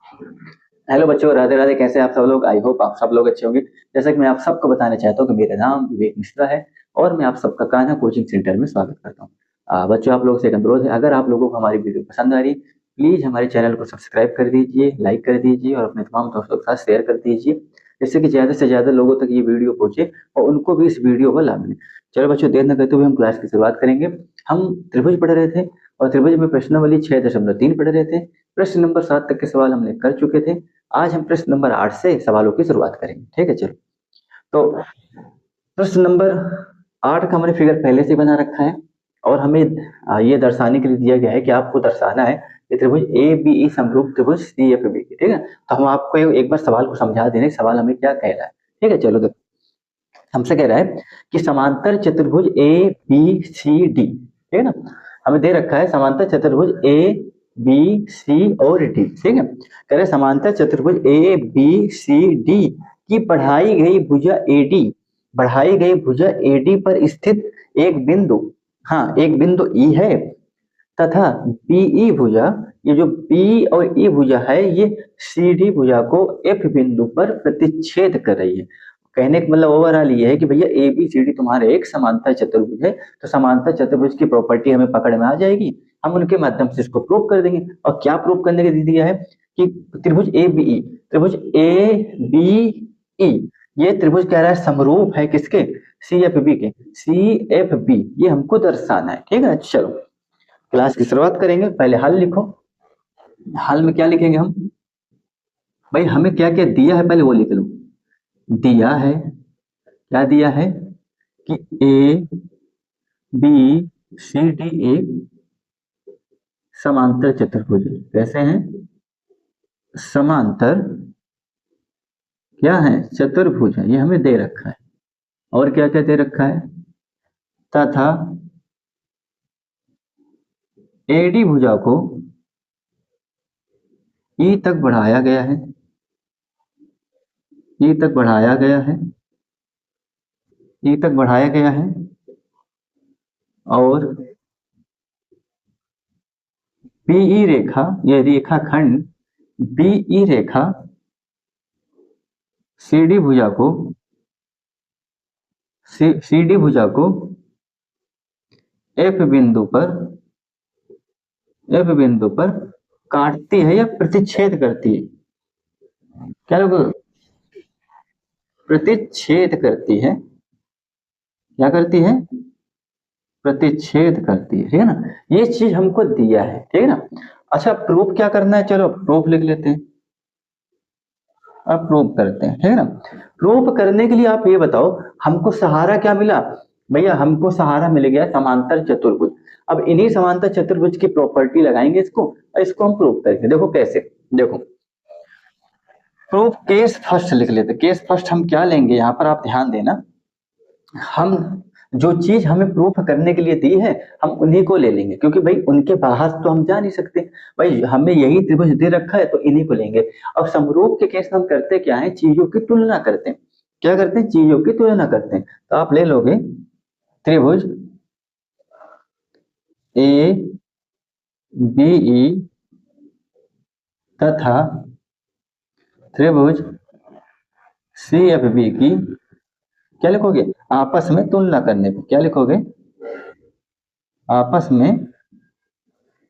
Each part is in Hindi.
हेलो बच्चों, राधे राधे। कैसे हैं आप सब लोग? आई होप आप सब लोग अच्छे होंगे। जैसा कि मैं आप सबको बताना चाहता हूँ कि मेरा नाम विवेक मिश्रा है और मैं आप सबका कान्हा कोचिंग सेंटर में स्वागत करता हूँ। बच्चों, आप लोगों से एक अनुरोध है, अगर आप लोगों को हमारी वीडियो पसंद आ रही, प्लीज हमारे चैनल को सब्सक्राइब कर दीजिए, लाइक कर दीजिए और अपने तमाम दोस्तों के साथ शेयर कर दीजिए, जिससे कि ज्यादा से ज्यादा लोगों तक ये वीडियो पहुंचे और उनको भी इस वीडियो का लाभ मिले। चलो बच्चों, देर न करते हुए हम क्लास की शुरुआत करेंगे। हम त्रिभुज पढ़ रहे थे और त्रिभुज में प्रश्नावली 6.3 पढ़ रहे थे। प्रश्न नंबर 7 तक के सवाल हमने कर चुके थे। आज हम प्रश्न नंबर 8 से सवालों की शुरुआत करेंगे। ठीक है, चलो। तो प्रश्न नंबर 8 का हमने फिगर पहले से बना रखा है और हमें ये दर्शाने के लिए दिया गया है कि आपको दर्शाना है कि त्रिभुज ए बी ई समरूप त्रिभुज सी एफ बी की। ठीक है, तो हम आपको एक बार सवाल को समझा देने, सवाल हमें क्या कह रहा है। ठीक है, चलो। देखो, हमसे कह रहा है कि समांतर चतुर्भुज ए बी सी डी, ठीक है ना। हमें दे रखा है समांतर चतुर्भुज ए बी सी और डी। ठीक है, कह रहे समांतर चतुर्भुज ए बी सी डी की बढ़ाई गई भुजा एडी पर स्थित एक बिंदु, हाँ एक बिंदु ई है तथा बीई भुजा, ये जो बी और ई भुजा है ये सी डी भुजा को एफ बिंदु पर प्रतिच्छेद कर रही है। कहने का मतलब ओवरऑल ये है कि भैया ए बी सी डी तुम्हारे एक समांतर चतुर्भुज है, तो समांतर चतुर्भुज की प्रॉपर्टी हमें पकड़ में आ जाएगी, हम उनके माध्यम से इसको प्रूव कर देंगे। और क्या प्रूव करने के दिया है कि त्रिभुज ए बी ई, त्रिभुज ए बी ई, ये त्रिभुज कह रहा है समरूप है किसके? सी एफ बी के। सी एफ बी ये हमको दर्शाना है। ठीक है, चलो क्लास की शुरुआत करेंगे। पहले हल लिखो। हल में क्या लिखेंगे हम? भाई हमें क्या क्या दिया है पहले वो लिख लो। दिया है, क्या दिया है कि ए बी सी डी एक समांतर चतुर्भुज है। कैसे हैं? समांतर क्या है? चतुर्भुज है, ये हमें दे रखा है। और क्या क्या दे रखा है? तथा एडी भुजा को ई तक बढ़ाया गया है, ई तक बढ़ाया गया है, ई तक बढ़ाया गया है। और बीई रेखा, यह रेखाखंड बीई रेखा सीडी भुजा को सीडी भुजा को एफ बिंदु पर काटती है या प्रतिच्छेद करती है। क्या लोग? प्रतिच्छेद करती है। क्या करती है? प्रतिच्छेद करती है। ठीक है ना, ये चीज हमको दिया है। ठीक है ना। अच्छा, प्रूफ क्या करना है? चलो प्रूफ लिख लेते हैं। अब प्रूफ करते हैं। ठीक है ना। प्रूफ करने के लिए आप ये बताओ हमको सहारा क्या मिला? भैया हमको सहारा मिल गया समांतर चतुर्भुज। अब इन्हीं समांतर चतुर्भुज की प्रॉपर्टी लगाएंगे इसको और इसको हम प्रूफ करेंगे। देखो कैसे, देखो प्रूफ केस फर्स्ट लिख लेते। केस फर्स्ट हम क्या लेंगे यहाँ पर, आप ध्यान देना। हम जो चीज हमें प्रूफ करने के लिए दी है हम उन्हीं को ले लेंगे, क्योंकि भाई उनके बाहर तो हम जा नहीं सकते। भाई हमें यही त्रिभुज दे रखा है तो इन्हीं को लेंगे। अब समरूप के केस में हम करते क्या है? चीजों की तुलना करते हैं। क्या करते हैं? चीजों की तुलना करते हैं। तो आप ले लोगे त्रिभुज ए बी ई तथा त्रिभुज सी एफ बी की क्या लिखोगे? आपस में तुलना करने पे क्या लिखोगे? आपस में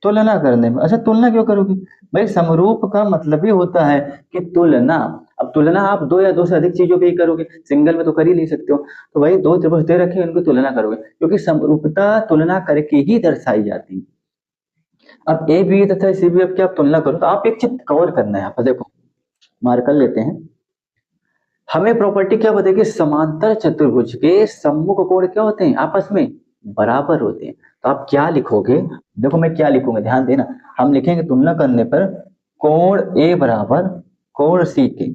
तुलना करने में। अच्छा, तुलना क्यों करोगे? भाई समरूप का मतलब ही होता है कि तुलना। अब तुलना आप दो या दो से अधिक चीजों पे ही करोगे, सिंगल में तो कर ही नहीं सकते हो। तो भाई दो त्रिभुज दे रखे हैं, उनकी तुलना करोगे, क्योंकि समरूपता तुलना करके ही दर्शाई जाती है। अब ए बी तथा सी बी अब क्या आप तुलना करो, तो आप एक चीज कवर करना है यहाँ पर। देखो मार्क कर लेते हैं। हमें प्रॉपर्टी क्या बताएगी? समांतर चतुर्भुज के सम्मुख कोण क्या होते हैं? आपस में बराबर होते हैं। तो आप क्या लिखोगे? देखो मैं क्या लिखूंगा, ध्यान देना। हम लिखेंगे तुलना करने पर कोण ए बराबर कोण सी के।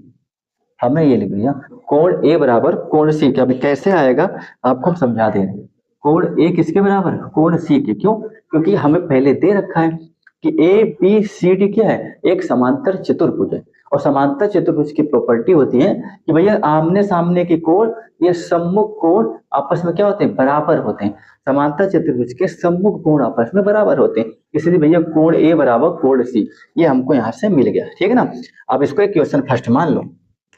हमने ये लिख दिया कोण ए बराबर कोण सी के। अभी कैसे आएगा आपको हम समझा दे रहे हैं। कोण ए किसके बराबर? कोण सी के। क्यों? क्योंकि हमें पहले दे रखा है कि ए बी सी डी क्या है? एक समांतर चतुर्भुज है। और समांतर चतुर्भुज की प्रॉपर्टी होती है कि भैया आमने सामने के कोण, ये सम्मुख कोण आपस में क्या होते हैं? बराबर होते हैं। समांतर चतुर्भुज के सम्मुख कोण आपस में बराबर होते हैं। इसलिए भैया कोण ए बराबर कोण सी, ये हमको यहाँ से मिल गया, ठीक है ना। अब इसको इक्वेशन फर्स्ट मान लो,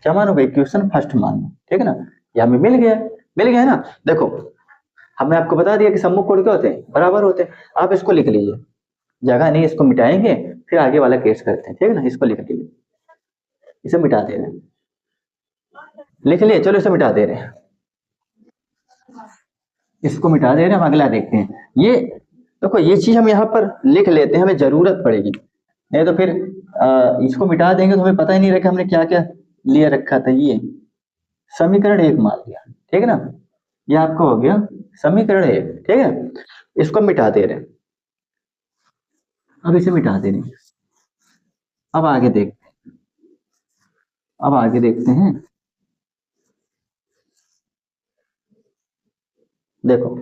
क्या मानोगे, इक्वेशन फर्स्ट मान लो, ठीक है ना। ये हमें मिल गया है ना। देखो हमने आपको बता दिया कि सम्मुख कोण क्या होते हैं, बराबर होते हैं। आप इसको लिख लीजिए, जगह नहीं, इसको मिटाएंगे फिर आगे वाला केस करते हैं, ठीक है ना। इसको लिख लीजिए, इसे मिटा दे रहे हैं, लिख लिए, चलो इसे मिटा दे रहे हैं, इसको मिटा दे रहे हैं। हम अगला देखते हैं। ये देखो ये चीज हम यहाँ पर लिख लेते हैं, हमें जरूरत पड़ेगी, नहीं तो फिर इसको मिटा देंगे तो हमें पता ही नहीं रहेगा हमने क्या क्या लिया रखा था। ये समीकरण एक मान लिया, ठीक है ना, ये आपका हो गया समीकरण एक, ठीक है। इसको मिटा दे रहे हैं, अब इसे मिटा दे रहे हैं। अब आगे देखते हैं। देखो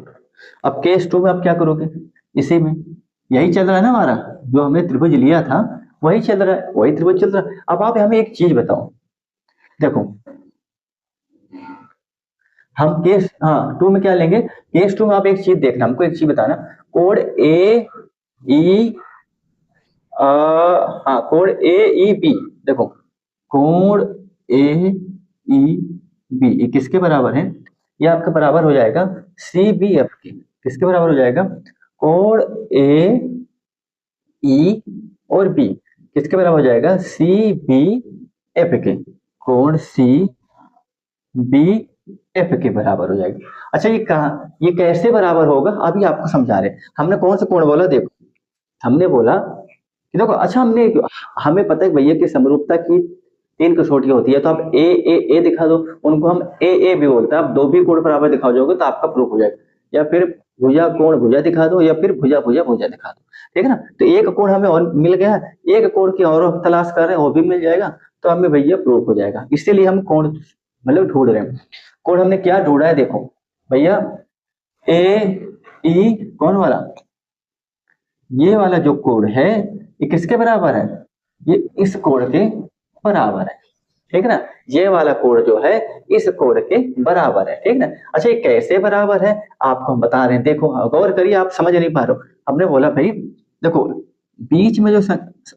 अब केस 2 में आप क्या करोगे, इसी में यही चल रहा है ना हमारा, जो हमने त्रिभुज लिया था वही चल रहा है, वही त्रिभुज चल रहा है। अब आप हमें एक चीज बताओ, देखो हम केस 2 में क्या लेंगे, केस 2 में आप एक चीज देखना, हमको एक चीज बताना, कोण ए ई कोण ए ई बी, देखो कोण ए ई बी ये किसके बराबर है, ये आपके बराबर हो जाएगा सी बी एफ के। किसके बराबर हो जाएगा, कोण ए ई और बी किसके बराबर हो जाएगा, सी बी एफ के, कोण सी बी एफ के बराबर हो जाएगी। अच्छा ये कहा, ये कैसे बराबर होगा अभी आपको समझा रहे। हमने कौन सा कोण बोला, देखो हमने बोला कि देखो, अच्छा हमें पता है भैया कि समरूपता की 3 कसौटियां होती है, तो आप ए दिखा दो, उनको हम ए भी बोलते हैं। आप दो भी कोण बराबर दिखा जाओगे तो आपका प्रूफ हो जाएगा, या फिर भुजा कोण भुजा दिखा दो, या फिर भुजा भुजा भुजा दिखा दो, ठीक है ना। तो एक कोण हमें और मिल गया, एक कोण की और तलाश कर रहे हैं, वो भी मिल जाएगा, तो हमें भैया प्रूफ हो जाएगा। इसीलिए हम कोण मतलब ढूंढ रहे हैं। कोण हमने क्या ढूंढा है, देखो भैया ए ई कौन वाला, ये वाला जो कोण है ये किसके बराबर है, ये इस कोण के बराबर है, ठीक है ना। ये वाला कोण जो है इस कोण के बराबर है, ठीक है ना। अच्छा ये कैसे बराबर है आपको हम बता रहे हैं, देखो गौर करिए, आप समझ नहीं पा रहे हो। हमने बोला भाई देखो, बीच में जो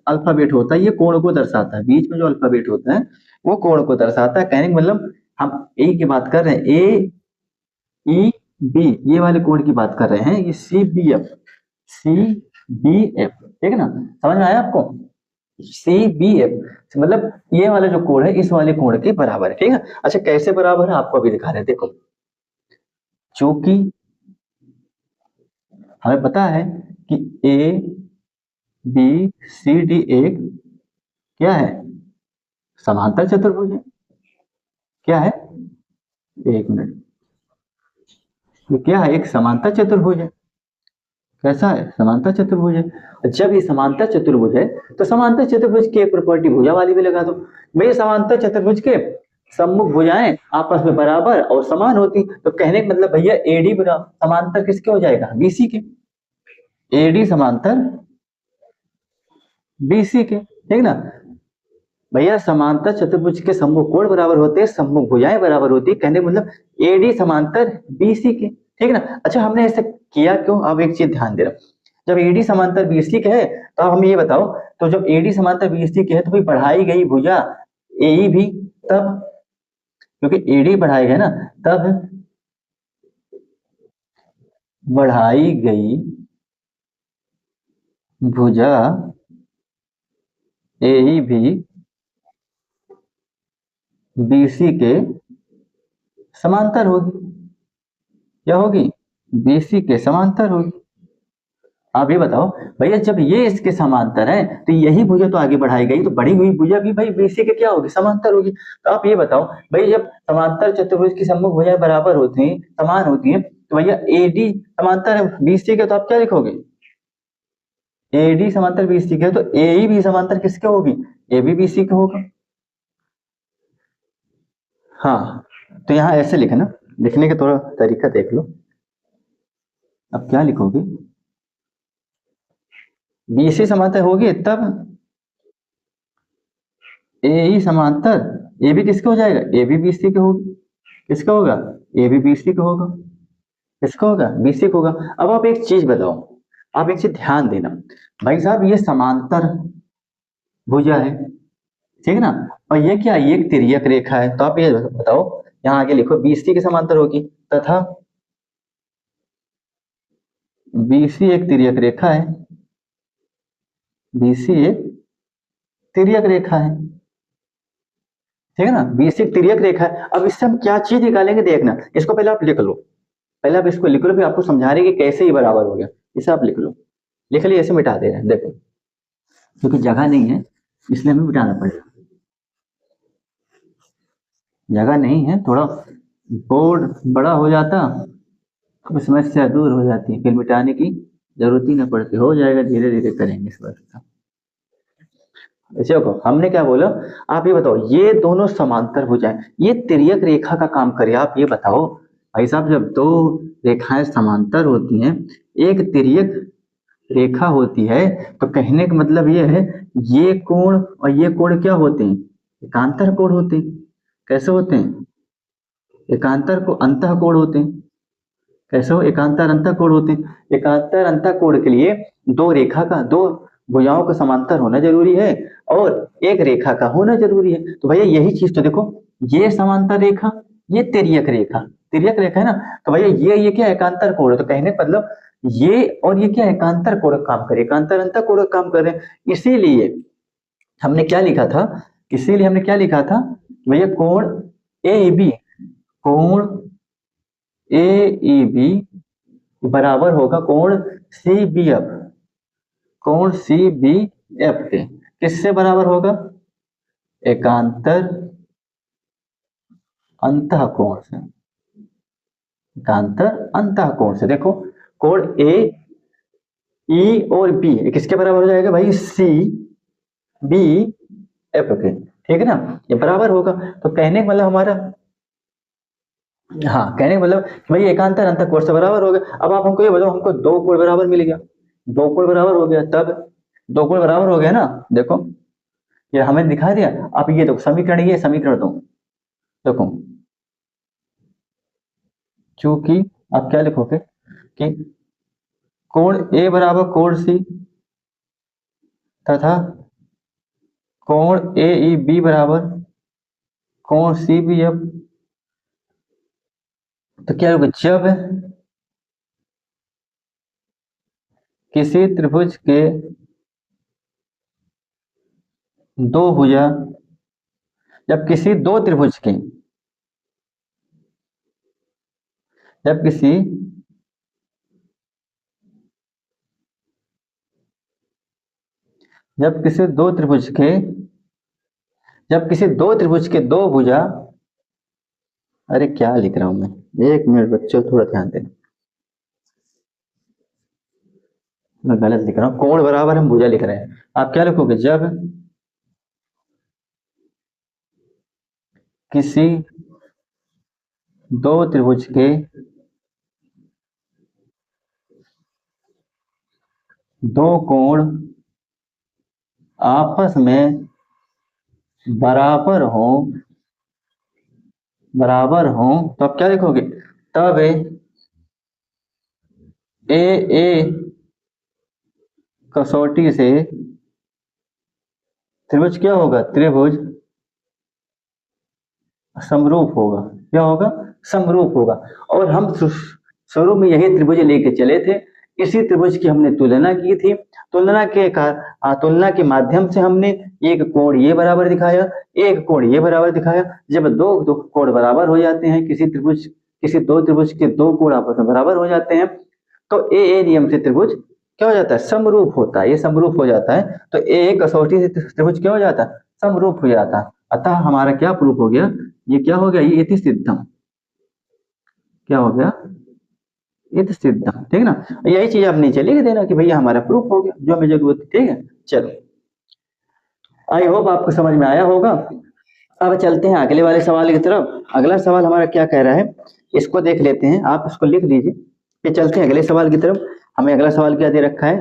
अल्फाबेट होता है ये कोण को दर्शाता है, बीच में जो अल्फाबेट होता है वो कोण को दर्शाता है। कहने का मतलब हम ए की बात कर रहे हैं, ए ई बी ये वाले कोण की बात कर रहे हैं, ये सी बी एफ, ठीक है ना। समझ में आया आपको, सी बी एफ मतलब ये वाला जो कोण है इस वाले कोण के बराबर है, ठीक है। अच्छा कैसे बराबर है आपको अभी दिखा रहे हैं, देखो चूंकि हमें पता है कि ए बी सी डी एक क्या है, समांतर चतुर्भुज है। क्या है, एक मिनट, ये क्या है, एक समांतर चतुर्भुज है। कैसा है, समांतर चतुर्भुज है। जब ये समांतर चतुर्भुज है तो समांतर चतुर्भुज की एक प्रॉपर्टी भुजा वाली भी लगा दो। भाई समांतर चतुर्भुज के सम्मुख भुजाएं आपस में बराबर और समान होती, तो कहने का मतलब भैया एडी समांतर किसके हो जाएगा, बीसी के, एडी समांतर बीसी के, ठीक ना। भैया समांतर चतुर्भुज के सम्मुख कोण बराबर होते हैं, सम्मुख भुजाएं बराबर होती है, कहने का मतलब एडी समांतर बीसी के, ठीक है ना। अच्छा हमने ऐसा किया क्यों, अब एक चीज ध्यान दे रहा, जब एडी समांतर बीसी के है तो अब हम ये बताओ, तो जब एडी समांतर बीसी के है तो भाई बढ़ाई गई भुजा एई भी, तब क्योंकि एडी बढ़ाई गए ना, तब बढ़ाई गई भुजा एई भी बीसी के समांतर होगी, क्या होगी, बीसी के समांतर होगी। आप ये बताओ भैया जब ये इसके समांतर है तो यही भुजा तो आगे बढ़ाई गई, तो बढ़ी हुई भुजा भी भाई बीसी के क्या होगी, समांतर होगी। तो आप ये बताओ भाई जब समांतर चतुर्भुज की सम्मुख भुजाएं बराबर होती हैं, समान होती हैं, तो भैया एडी समांतर है बीसी के, तो आप क्या लिखोगे, एडी समांतर बीसी के, तो ए भी समांतर किसके होगी, ए भी बीसी के होगा। हाँ तो यहाँ ऐसे लिखना, लिखने का थोड़ा तरीका देख लो। अब क्या लिखोगे, बीसी समांतर होगी तब ए समांतर ए भी किसका हो जाएगा, ए भी बीसी के होगी, किसका होगा, ए भी बीसी का होगा, किसका होगा, बीसी का होगा। अब आप एक चीज बताओ, आप एक चीज ध्यान देना भाई साहब, ये समांतर भुजा है, ठीक है ना, और ये क्या है, ये एक तिर्यक रेखा है। तो आप ये बताओ, यहाँ आगे लिखो बीसी के समांतर होगी, तथा बीसी एक तिर्यक रेखा है, बीसी एक तिर्यक रेखा है, ठीक है ना, बीसी एक तिर्यक रेखा है। अब इससे हम क्या चीज निकालेंगे देखना, इसको पहले आप लिख लो, पहले आप इसको लिख लो, फिर आपको समझा रहे कि कैसे ही बराबर हो गया। इसे आप लिख लो, लिख लिया, ऐसे मिटा दे रहे हैं देखो, क्योंकि जगह नहीं है इसलिए हमें मिटाना पड़ेगा, जगह नहीं है, थोड़ा बोर्ड बड़ा हो जाता तो समस्या दूर हो जाती, फिर मिटाने की जरूरत ही न पड़ती, हो जाएगा, धीरे धीरे करेंगे इस बार। देखो हमने क्या बोला, आप ये बताओ, ये दोनों समांतर हो जाए, ये तिर्यक रेखा का काम करे। आप ये बताओ भाई साहब, जब दो रेखाएं समांतर होती हैं, एक तिर्यक रेखा होती है, तो कहने का मतलब ये है, ये कोण और ये कोण क्या होते हैं, एकांतर कोण होते हैं। कैसे होते हैं, एकांतर को अंतः कोण होते हैं। कैसे हो, एकांतर अंतः कोण होते हैं। एकांतर अंतः कोण के लिए दो रेखा का, दो भुजाओं का समांतर होना जरूरी है और एक रेखा का होना जरूरी है। तो भैया यही चीज तो देखो, ये समांतर रेखा, ये तिर्यक रेखा, तिर्यक रेखा है ना, तो भैया ये क्या एकांतर कोण है। तो कहने का मतलब ये और ये क्या एकांतर कोण का काम करे, एकांतर अंतः कोण का काम कर रहे हैं। इसीलिए हमने क्या लिखा था, इसीलिए हमने क्या लिखा था भैया, कोण ए बी, कोण ए बी बराबर होगा कोण सी बी एफ, कोण सी बी एफ के किससे बराबर होगा, एकांतर अंतः कोण से, एकांतर अंतः कोण से। देखो कोण ए ई और बी किसके बराबर हो जाएगा भाई, सी बी एफ के, ठीक है ना, ये बराबर होगा। तो कहने का मतलब हमारा, हाँ कहने का मतलब भाई एकांतर अंतः कोण से बराबर हो गया। अब आप हमको ये बताओ, हमको दो कोण बराबर मिल गया, दो कोण बराबर हो गया, तब दो कोण बराबर हो गया ना, देखो ये हमें दिखा दिया। आप ये देखो समीकरण, ये समीकरण दो, देखो चूंकि आप क्या लिखोगे कि कोण ए बराबर कोण सी तथा कोण ए ई बी बराबर कोण सी बी एफ, तो क्या होगा, जब किसी त्रिभुज के दो भुजा, जब किसी दो त्रिभुज के, जब किसी जब किसी दो त्रिभुज के, जब किसी दो त्रिभुज के दो भुजा, अरे क्या लिख रहा हूं मैं, एक मिनट बच्चों थोड़ा ध्यान देना, मैं गलत लिख रहा हूं, कोण बराबर हम भुजा लिख रहे हैं। आप क्या लिखोगे, जब किसी दो त्रिभुज के दो कोण आपस में बराबर हो, बराबर हो, तो आप क्या लिखोगे, तब ए कसौटी से त्रिभुज क्या होगा, त्रिभुज समरूप होगा। क्या होगा, समरूप होगा। और हम शुरू में यही त्रिभुज लेके चले थे, इसी त्रिभुज की हमने तुलना की थी, तुलना के माध्यम से हमने एक कोण ये बराबर दिखाया, एक कोण ये बराबर दिखाया। जब दो कोण बराबर हो जाते हैं, किसी दो त्रिभुज के दो कोण आपस में बराबर हो जाते हैं, तो ए नियम से त्रिभुज क्या हो जाता है, समरूप होता है, ये समरूप हो जाता है। तो ए कसौटी से त्रिभुज क्या हो जाता है, समरूप हो जाता है। अतः हमारा क्या प्रूफ हो गया, ये क्या हो गया, ये इति सिद्धम, क्या हो गया, इति सिद्धम, ठीक है ना। यही चीज आप नीचे लिख देना कि भैया हमारा प्रूफ हो गया, जो हमें जरूरत थी, ठीक है। चलो आई होप आपको समझ में आया होगा। अब चलते हैं अगले वाले सवाल की तरफ। अगला सवाल हमारा क्या कह रहा है, इसको देख लेते हैं, आप इसको लिख लीजिए, फिर चलते हैं अगले सवाल की तरफ। हमें अगला सवाल क्या दे रखा है,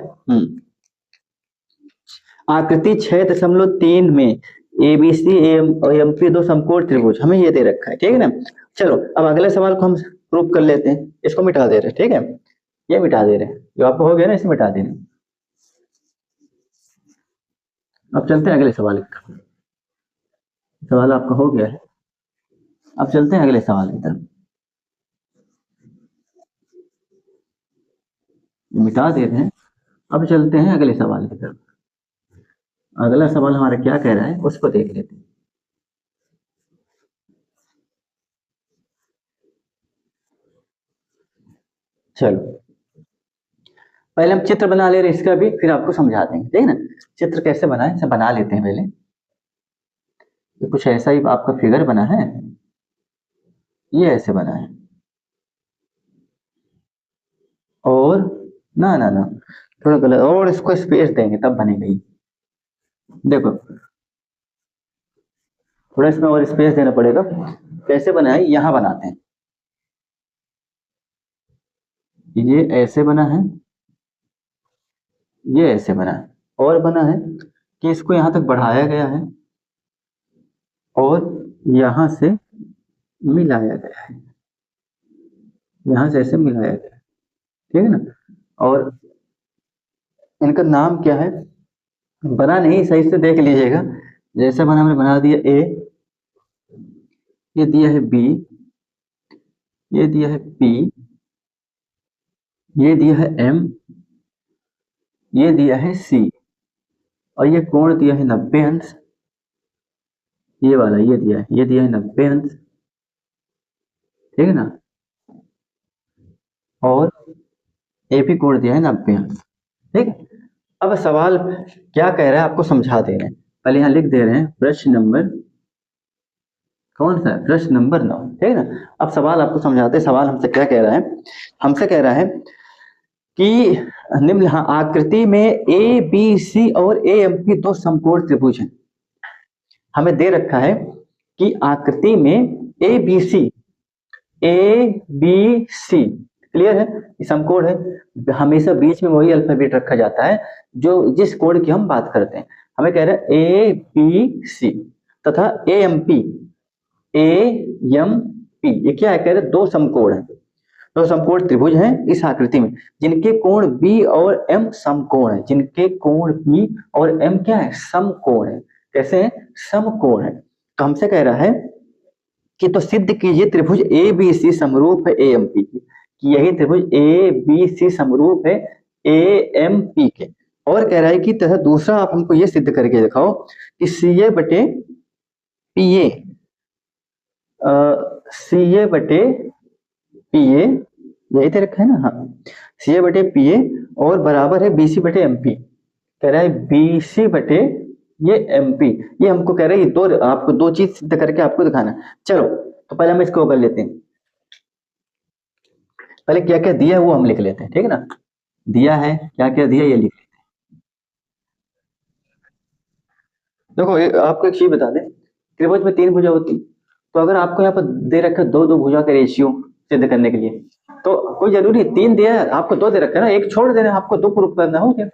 आकृति 6.3 में एबीसी और एमपी दो समकोण त्रिभुज, हमें ये दे रखा है, ठीक है ना। चलो अब अगले सवाल को हम प्रूव कर लेते हैं, इसको मिटा दे रहे हैं, ठीक है। ये मिटा दे रहे हैं, जो आपको हो गया ना इसे मिटा दे रहे हैं। अब चलते हैं अगले सवाल की तरफ। सवाल आपका हो गया है, अब चलते हैं अगले सवाल की तरफ। मिटा दे रहे हैं, अब चलते हैं अगले सवाल की तरफ। अगला सवाल हमारा क्या कह रहा है उसको देख लेते हैं। चलो पहले हम चित्र बना ले रहे हैं इसका भी, फिर आपको समझा देंगे, ठीक है ना। चित्र कैसे बनाए सब बना लेते हैं पहले। तो कुछ ऐसा ही आपका फिगर बना है, ये ऐसे बना है, और ना ना ना थोड़ा गलत, और इसको स्पेस देंगे तब बनेगा ये। देखो थोड़ा इसमें और स्पेस देना पड़ेगा। कैसे बना है, यहाँ बनाते हैं, ये ऐसे बना है, ये ऐसे बना है, और बना है कि इसको यहाँ तक बढ़ाया गया है और यहाँ से मिलाया गया है, यहाँ से ऐसे मिलाया गया है, ठीक है ना। और इनका नाम क्या है, बना नहीं, सही से देख लीजिएगा। जैसे बना हमने बना दिया ए, ये दिया है बी, ये दिया है पी, ये दिया है एम, ये दिया है सी, और ये कोण दिया है 90 अंश। ये वाला ये दिया है 90 अंश, ठीक है ना। और ए भी कोण दिया है 90 अंश, ठीक है। अब सवाल क्या कह रहा है आपको समझा दे रहे हैं। पहले यहाँ लिख दे रहे हैं प्रश्न नंबर, कौन सा है, प्रश्न नंबर 9, ठीक है ना। अब सवाल आपको समझाते हैं। सवाल हमसे क्या कह रहा है, हमसे कह रहा है कि निम्न आकृति में ए बी सी और ए एम पी दो समकोण त्रिभुज हैं। हमें दे रखा है कि आकृति में ए बी सी क्लियर है, ये समकोण है। हमेशा बीच में वही अल्फाबेट रखा जाता है जो जिस कोण की हम बात करते हैं। हमें कह रहा है ए बी सी तथा ए एम पी ये क्या है, कह रहे दो समकोण है, दो समकोण त्रिभुज हैं इस आकृति में जिनके कोण बी और एम समकोण है, जिनके कोण बी और एम क्या है, समकोण है। कैसे है, समकोण है। तो हमसे कह रहा है कि तो सिद्ध कीजिए त्रिभुज ए बी सी समरूप है ए एम पी की, कि यही त्रिभुज ए बी सी समरूप है ए एम पी के। और कह रहा है कि तथा दूसरा आप हमको ये सिद्ध करके दिखाओ कि सी ए बटे पी ए, सी ए बटे पी ए, यही तो रखा है ना, हाँ, सी ए बटे पी ए और बराबर है बी सी बटे एम पी। कह रहा है बी सी बटे ये एम पी, ये हमको कह रहा है ये दो, आपको दो चीज सिद्ध करके आपको दिखाना। चलो तो पहले हम इसको कर लेते हैं, पहले क्या क्या दिया है वो हम लिख लेते हैं, ठीक है ना। दिया है, क्या क्या दिया ये लिख लेते हैं। देखो आपको एक चीज बता दें, त्रिभुज में 3 भुजा होती, तो अगर आपको यहाँ पर दे रखा 2 भुजा का रेशियो सिद्ध करने के लिए, तो कोई जरूरी 3 दिया है, आपको 2 दे रखा है ना, एक छोड़ देना, आपको 2 प्रूफ करना हो क्या।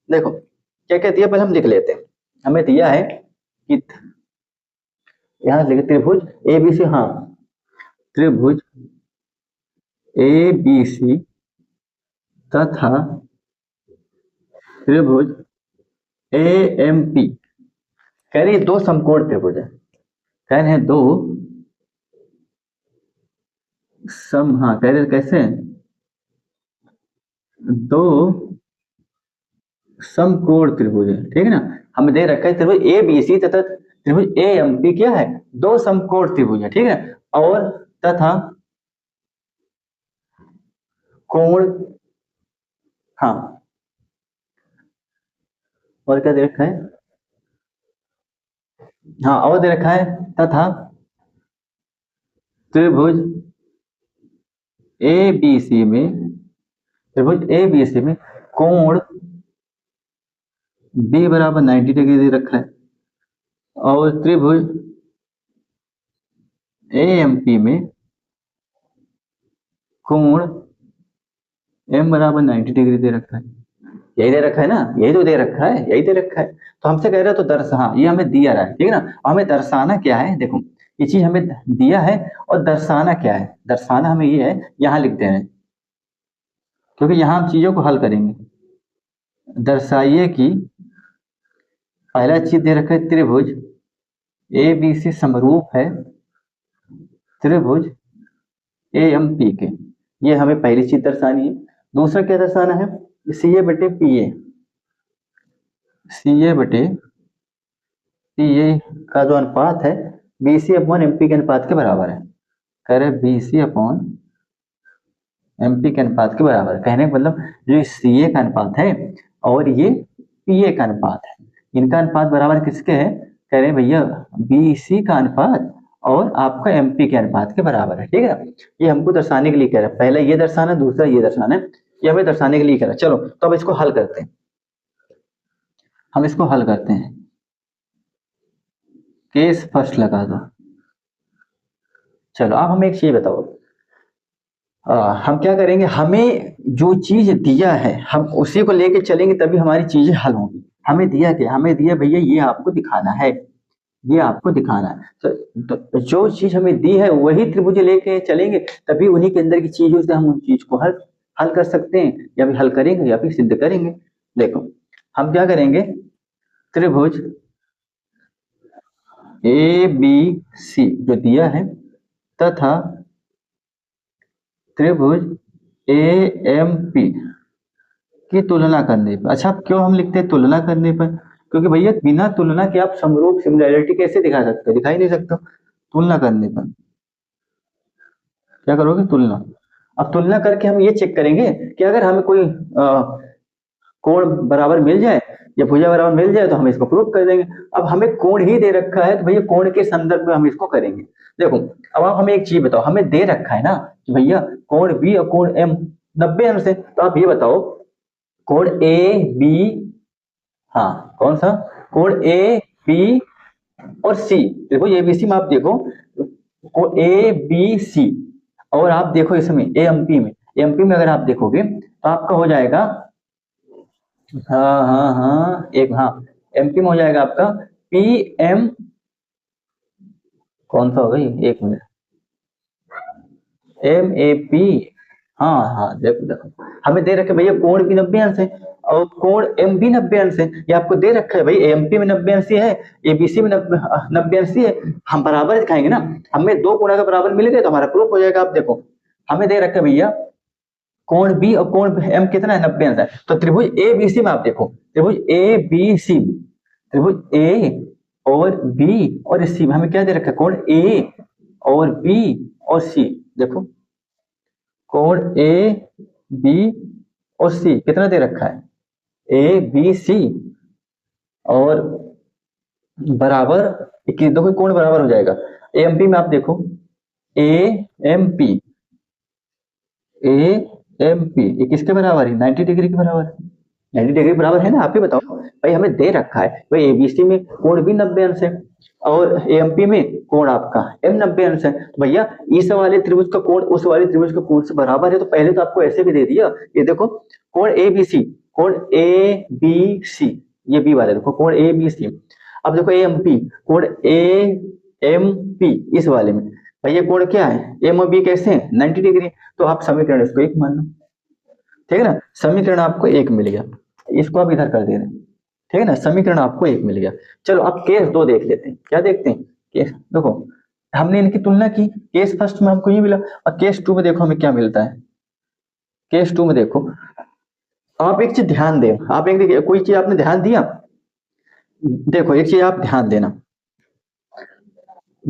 देखो क्या क्या दिया पहले हम लिख लेते हैं। हमें दिया है कि यहाँ लिखे त्रिभुज ए बी सी, हाँ त्रिभुज ए बी सी तथा त्रिभुज ए एम पी, कह रही 2 समकोण त्रिभुज है, कह रहे हैं 2 सम, हाँ कह रहे कैसे, 2 समकोण त्रिभुज है, ठीक है ना। हमें दे रखा है त्रिभुज ए बी सी तथा त्रिभुज ए एम पी क्या है, 2 समकोण त्रिभुज है, ठीक है। और तथा कोण, हाँ और क्या दे रखा है, हाँ और दे रखा है तथा त्रिभुज ए बी सी में, त्रिभुज ए बी सी में कोण बी बराबर 90 डिग्री दे रखा है, और त्रिभुज ए एम पी में कोण एम बराबर 90 डिग्री दे रखा है। यही दे रखा है ना, यही तो दे रखा है, यही दे रखा है। तो हमसे कह रहे हो तो दर्शा, हाँ ये हमें दिया रहा है, ठीक है ना। हमें दर्शाना क्या है, देखो ये चीज हमें दिया है और दर्शाना क्या है, दर्शाना हमें ये है, यहाँ लिख दे रहे हैं क्योंकि यहाँ हम चीजों को हल करेंगे। दर्शाइए कि पहला चीज दे रखा है त्रिभुज ए बी सी समरूप है त्रिभुज ए एम पी के। ये हमें पहली चीज दर्शानी है। दूसरा क्या दर्शाना है, सी ए बटे पी ए, सी ए बटे पी ए का जो अनुपात है b c upon m p के अनुपात के बराबर है। कह रहे b c upon m p के अनुपात के बराबर है। कहने का मतलब जो सी ए का अनुपात है और ये पी ए का अनुपात है, इनका अनुपात बराबर किसके है, कह रहे हैं भैया बी सी का अनुपात और आपका एमपी के अनुपात के बराबर है। ठीक है, ये हमको दर्शाने के लिए कह रहा है। पहले ये दर्शाना, दूसरा ये दर्शाना है, ये हमें दर्शाने के लिए कह रहा है। चलो तो अब इसको हल करते हैं, हम इसको हल करते हैं। केस फर्स्ट लगा दो। चलो अब हमें एक चीज बताओ, हम क्या करेंगे, हमें जो चीज दिया है हम उसी को लेके चलेंगे तभी हमारी चीजें हल होंगी। हमें दिया क्या, हमें दिया भैया ये आपको दिखाना है, ये आपको दिखाना है। तो जो चीज हमें दी है वही त्रिभुज लेके चलेंगे तभी उन्हीं के अंदर की चीजों से हम उन चीज को हल कर सकते हैं, या भी हल करेंगे या फिर सिद्ध करेंगे। देखो हम क्या करेंगे, त्रिभुज ए बी सी जो दिया है तथा त्रिभुज ए एम पी की तुलना करने पर। अच्छा क्यों हम लिखते हैं तुलना करने पर, क्योंकि भैया बिना तुलना के आप समरूप सिमिलैरिटी कैसे दिखा सकते हो, दिखाई नहीं सकते। तुलना करने पर क्या करोगे, तुलना। अब तुलना करके हम ये चेक करेंगे कि अगर हमें कोई कोण बराबर मिल जाए या भुजा बराबर मिल जाए तो हम इसको प्रूव कर देंगे। अब हमें कोण ही दे रखा है तो भैया कोण के संदर्भ में हम इसको करेंगे। देखो अब आप हमें एक चीज बताओ, हमें दे रखा है ना कि भैया कोण बी और कोण एम 90 अंश है, तो आप ये बताओ कोण ए बी, हाँ कौन सा, कोण ए बी और सी। देखो ए बी सी में आप देखो कोण ए बी सी, और आप देखो इसमें ए एम पी में, एमपी में अगर आप देखोगे तो आपका हो जाएगा, हाँ एक, हाँ एमपी में हो जाएगा आपका पी एम, कौन सा होगा ये, एक मिनट, एम ए पी। हाँ देखो देखो हमें दे रखे भैया कोण भी 90 अंश है और कोण एम भी 90 अंश है, ये आपको दे रखा है भाई एमपी में 90 अंश है, एबीसी में 90 अंश है। हम बराबर दिखाएंगे ना, हमें दो कोणों का बराबर मिल गए तो हमारा प्रूफ हो जाएगा। आप देखो हमें दे रखा है भैया कोण बी और कोण एम कितना है, 90 अंश है। तो त्रिभुज ए बी सी में आप देखो, त्रिभुज ए बी सी, त्रिभुज ए और बी और सी में हमें क्या दे रखा है, कोण ए और बी और सी। देखो कोण ए बी और सी कितना दे रखा है, ए बी सी और बराबर, देखो कोण बराबर हो जाएगा ए एम पी में। आप देखो A M P, A M P ये किसके बराबर है, 90 डिग्री के बराबर है। 90 डिग्री बराबर है ना, आप ही बताओ भाई। हमें दे रखा है भाई एबीसी में कोण भी 90 अंश है और एएमपी में कोण आपका एम 90 अंश है। तो भैया इस वाले त्रिभुज का कोण उस वाले त्रिभुज के कोण से बराबर है, तो पहले तो आपको ऐसे भी दे दिया। ये देखो कोण ए बी सी, कोण ए बी सी, ये बी वाले देखो कोण ए बी सी। अब देखो ए एम पी, कोण ए एम पी इस वाले में भैया कोण क्या है, एम और बी कैसे हैं, 90 डिग्री। तो आप समीकरण इसको एक मान लो, ठीक है ना, समीकरण आपको एक मिल गया, इसको आप इधर कर दे रहे हैं, ठीक है ना, समीकरण आपको एक मिल गया। चलो अब केस 2 देख लेते हैं, क्या देखते हैं, केस देखो हमने इनकी तुलना की, केस फर्स्ट में हमको ये मिला और केस 2 में देखो हमें क्या मिलता है। केस 2 में देखो आप एक चीज ध्यान दें, आप एक कोई चीज आपने ध्यान दिया, देखो एक चीज आप ध्यान देना,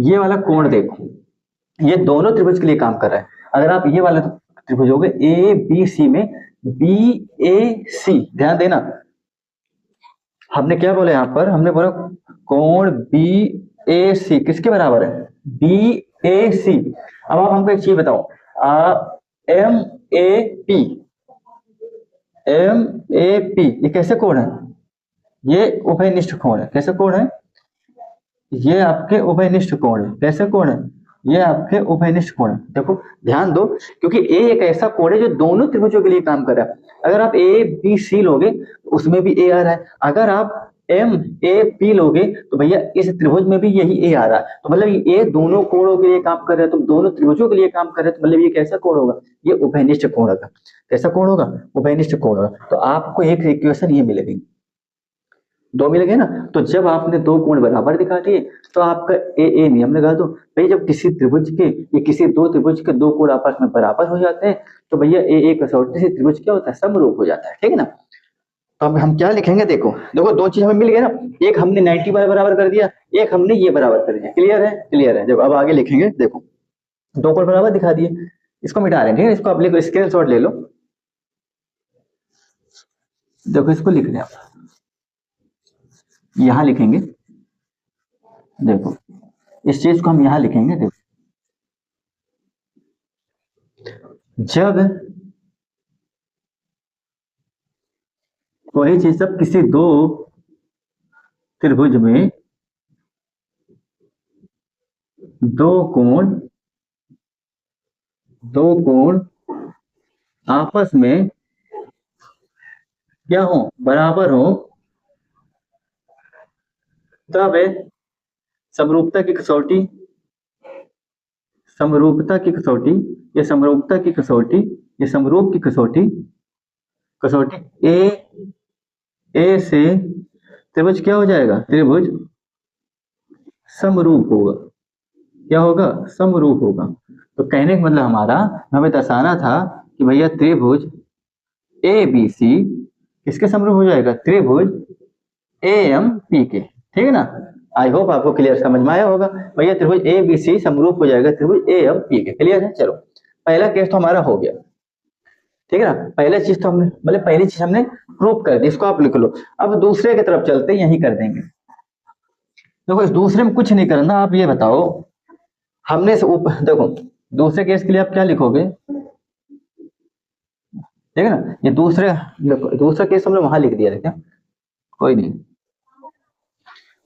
ये वाला कोण देखो, ये दोनों त्रिभुज के लिए काम कर रहा है। अगर आप ये वाला त्रिभुज हो गए ए बी सी में बी ए सी, ध्यान देना हमने क्या बोला यहाँ पर, हमने बोला कोण बी ए सी किसके बराबर है, बी ए सी। अब आप हमको एक चीज बताओ, M A P, M A P ये कैसे कोण है, ये उभयनिष्ठ कोण है। कैसे कोण है, ये आपके उभयनिष्ठ कोण है। कैसे कोण है, ये आपके उभयनिष्ठ कोण है। देखो ध्यान दो, क्योंकि ए एक ऐसा कोण है जो दोनों त्रिभुजों के लिए काम कर रहा है। अगर आप ए बी सी लोगे उसमें भी ए आ रहा है, अगर आप एम ए पी लोगे तो भैया इस त्रिभुज में भी यही ए आ रहा है, तो मतलब ये दोनों कोणों के लिए काम कर रहे हैं, तो दोनों त्रिभुजों के लिए काम कर रहे हैं, तो मतलब ये कैसा कोण होगा, ये उभयनिष्ठ कोण होगा। कैसा कोण होगा, उभयनिष्ठ कोण होगा। तो आपको एक इक्वेशन ये मिलेगी, दो मिल गए ना। तो जब आपने दो कोण बराबर दिखा दिए तो आपका ए नियम लगा दो। भाई जब किसी त्रिभुज के या किसी दो त्रिभुज के दो कोण आपस में बराबर हो जाते हैं तो भैया ए कसौटी से त्रिभुज क्या होता है, समरूप हो जाता है, ठीक है ना। तो अब हम क्या लिखेंगे, देखो देखो दो चीज हमें मिल गया ना, एक हमने 90 बराबर कर दिया, एक हमने ये बराबर कर दिया। क्लियर है, क्लियर है। जब अब आगे लिखेंगे, देखो दो कोण बराबर दिखा दिए, इसको मिटा रहे हैं, ठीक है। इसको आप लिखो, स्क्रीनशॉट ले लो, देखो इसको लिख रहे हैं आप, यहां लिखेंगे, देखो इस चीज को हम यहां लिखेंगे। देखो जब वही चीज, सब किसी दो त्रिभुज में दो कोण आपस में क्या हो, बराबर हो, तब समरूपता की कसौटी, समरूपता की कसौटी, ये समरूपता की कसौटी, ये समरूप की कसौटी, कसौटी ए से त्रिभुज क्या हो जाएगा, त्रिभुज समरूप होगा। क्या होगा, समरूप होगा। तो कहने का मतलब हमारा, हमें दर्शाना था कि भैया त्रिभुज ए बी सी किसके समरूप हो जाएगा, त्रिभुज ए एम पी के, ठीक है ना। आई होप आपको क्लियर समझ में आया होगा। भैया त्रिभुज ए बी सी समरूप हो जाएगा त्रिभुज ए एम पी के। क्लियर है। चलो पहला केस तो हमारा हो गया, ठीक है ना। पहले चीज तो हमने, मतलब पहली चीज हमने प्रूव कर दी, इसको आप लिख लो। अब दूसरे की तरफ चलते यही कर देंगे। देखो इस दूसरे में कुछ नहीं करना, आप ये बताओ, हमने से ऊपर देखो, दूसरे केस के लिए आप क्या लिखोगे, ठीक है ना। ये दूसरा केस हमने वहां लिख दिया था क्या, कोई नहीं।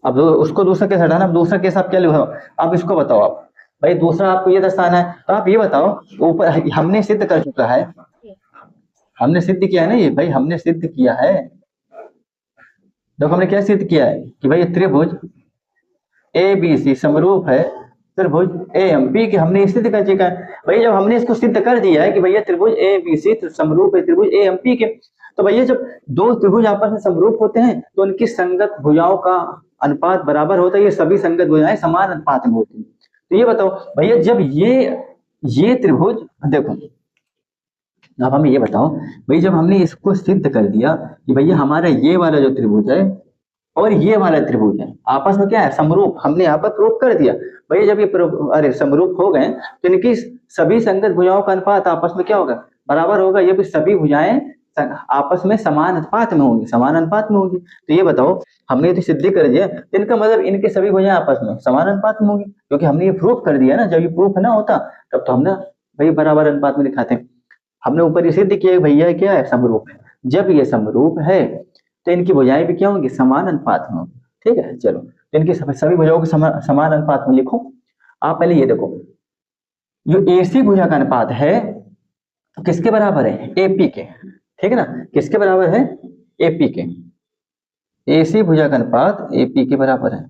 अब उसको दूसरा केस हटाना, अब दूसरा केस आप क्या लिखो, अब इसको बताओ आप, भाई दूसरा आपको ये दर्शाना है, तो आप ये बताओ, ऊपर हमने सिद्ध कर चुका है, हमने सिद्ध किया है ना, ये भाई हमने सिद्ध किया है। देखो हमने क्या सिद्ध किया है कि भाई त्रिभुज ए बी सी समरूप है त्रिभुज ए एम पी के, हमने सिद्ध कर चुका है। भाई जब हमने इसको सिद्ध कर दिया है कि भैया त्रिभुज ए बी सी समरूप है त्रिभुज ए एम पी के, तो भैया जब दो त्रिभुज आपस में समरूप होते हैं तो उनकी संगत भुजाओं का अनुपात बराबर होता है, ये सभी संगत भुजाएं समान अनुपात में होती है। तो ये बताओ भैया, जब ये त्रिभुज, देखो अब हमें ये बताओ भाई, जब हमने इसको सिद्ध कर दिया कि भैया हमारा ये वाला जो त्रिभुज है और ये वाला त्रिभुज है आपस में क्या है, समरूप, हमने यहाँ पर प्रूफ कर दिया। भैया जब ये समरूप हो गए तो इनकी सभी संगत भुजाओं का अनुपात आपस में क्या होगा, बराबर होगा। ये भी सभी भुजाएं आपस में समान अनुपात में होंगी, समान अनुपात में होंगी। तो ये बताओ, हमने यदि सिद्धि कर दिया तो इनका मतलब इनके सभी भुजाएं आपस में समान अनुपात में होंगी, क्योंकि हमने ये प्रूफ कर दिया ना। जब ये प्रूफ ना होता तब तो हमने भाई बराबर अनुपात में दिखाते। हमने ऊपर ये सिद्ध किया भैया क्या है, समरूप है। जब ये समरूप है तो इनकी भुजाएं भी क्या होंगी, समान अनुपात में होंगी, ठीक है। चलो तो इनकी सभी भुजाओं को समान अनुपात में लिखो। आप पहले ये देखो, जो एसी भुजा का अनुपात है तो किसके बराबर है, एपी के, ठीक है ना। किसके बराबर है, एपी के। एसी भुजा का अनुपात एपी के बराबर है।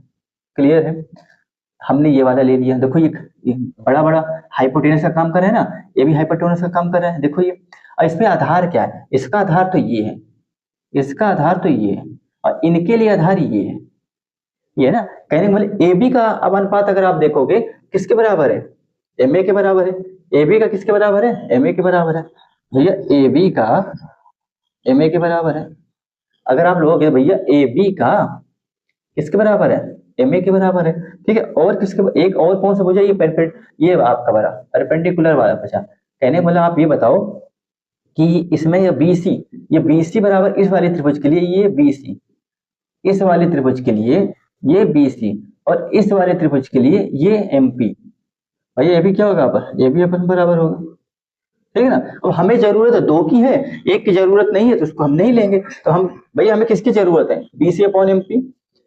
क्लियर है। हमने ये वाला ले लिया। देखो ये बड़ा बड़ा हाइपोटेनस का काम कर रहे हैं ना, ये भी हाइपोटेनस का काम कर रहे हैं। देखो ये, और इसमें आधार क्या है, इसका आधार तो ये है, इसका आधार तो ये है, और इनके लिए आधार ये ना। कहने मतलब ए बी का अब अनुपात अगर आप देखोगे किसके बराबर है, एम ए के बराबर है। ए बी का किसके बराबर है, एम ए के बराबर है। भैया ए बी का एम ए के बराबर है। अगर आप लोगोगे भैया ए बी का किसके बराबर है, एम ए के बराबर है, ठीक है। और किसके, एक और कौन सा भुजा, ये आपका बड़ा परपेंडिकुलर वाला बचा। कहने मतलब आप ये बताओ कि इसमें ये BC बराबर इस वाले त्रिभुज के लिए ये BC, इस वाले त्रिभुज के लिए ये BC, और इस वाले त्रिभुज के लिए ये MP। भाई ये भी क्या होगा, ये भी अपन बराबर होगा, ठीक है ना। अब हमें जरूरत है दो की है, एक की जरूरत नहीं है तो उसको हम नहीं लेंगे। तो हम भैया हमें किसकी जरूरत है, BC/MP,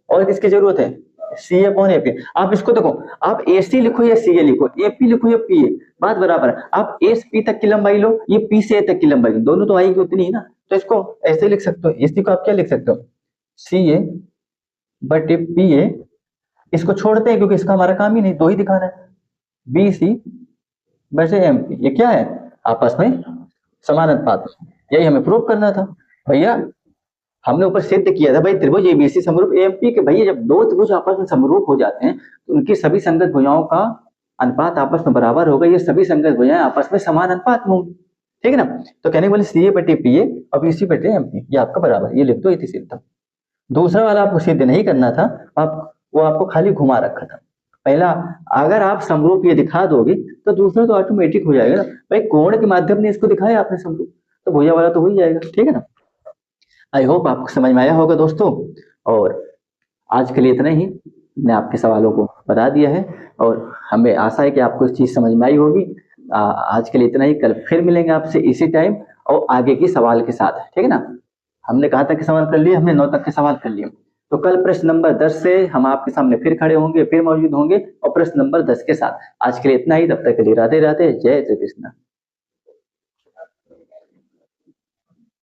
और किसकी जरूरत है, CA/AP। आप इसको देखो, आप AC लिखो या CA लिखो, AP लिखो या PA, बात बराबर है। आप A से P तक की लंबाई लो, ये P से A तक की लंबाई लो, दोनों तो आएगी उतनी ही ना। तो इसको ऐसे लिख सकते हो, AC को आप क्या लिख सकते हो, CA बटे पी ए, इसको छोड़ते हैं क्योंकि इसका हमारा काम ही नहीं, दो ही दिखाना है, बी सी बटे एम पी, ये क्या है, आपस में समान अनुपात, यही हमें प्रूव करना था भैया। हमने ऊपर सिद्ध किया था भाई त्रिभुज एबीसी समरूप एएमपी के, भैया जब दो त्रिभुज आपस में समरूप हो जाते हैं तो उनकी सभी संगत भुजाओं का अनुपात आपस में बराबर होगा, ये सभी संगत भुजाएं आपस में समान अनुपात में होंगी, ठीक है ना। तो कहने वाले सी ए बटे पी ए और बी सी बटे एम पी, ये आपका बराबर, ये लिख दो, ये सिद्ध। दूसरा वाला आपको सिद्ध नहीं करना था, आप वो आपको खाली घुमा रखा था। पहला अगर आप समरूप ये दिखा दोगे तो दूसरा तो ऑटोमेटिक हो जाएगा ना, भाई कोण के माध्यम ने इसको दिखाया आपने समरूप, तो भुजा वाला तो हो ही जाएगा, ठीक है ना। आई होप आपको समझ में आया होगा दोस्तों, और आज के लिए इतना ही, मैंने आपके सवालों को बता दिया है और हमें आशा है कि आपको इस चीज समझ में आई होगी। आज के लिए इतना ही, कल फिर मिलेंगे आपसे इसी टाइम और आगे की सवाल के साथ, ठीक है ना। हमने कहा था कि सवाल कर लिए, हमने 9 तक के सवाल कर लिए, तो कल प्रश्न नंबर 10 से हम आपके सामने फिर खड़े होंगे, फिर मौजूद होंगे और प्रश्न नंबर 10 के साथ। आज के लिए इतना ही, तब तक के लिए राधे राधे, जय श्री कृष्ण।